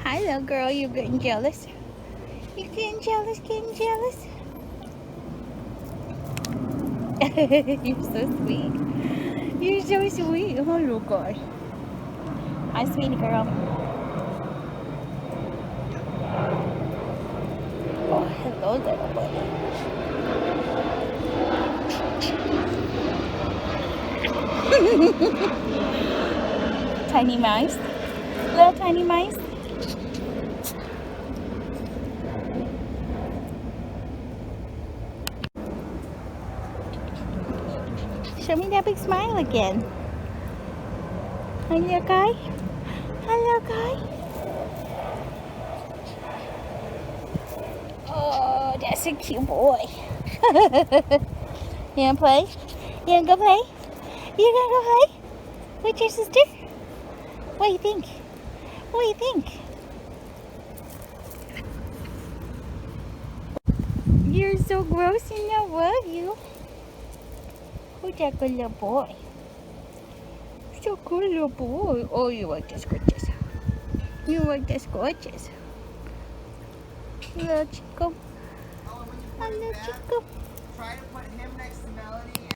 Hello, girl. You getting jealous? You getting jealous? Getting jealous? You're so sweet. You're so sweet. Oh, look, God. Hi, sweetie girl. Oh, hello, little buddy. Tiny mouse. Little tiny mice. Show me that big smile again. Hello, guy. Hello, guy. Oh, that's a cute boy. You wanna play? You wanna go play? You gonna go play with your sister? What do you think? What do you think? You're so gross and I love you. Who's that good little boy? So good little boy. Oh, you like this gorgeous. You like this gorgeous. Little Chico. Hello, Chico. Try to put him next to Melody.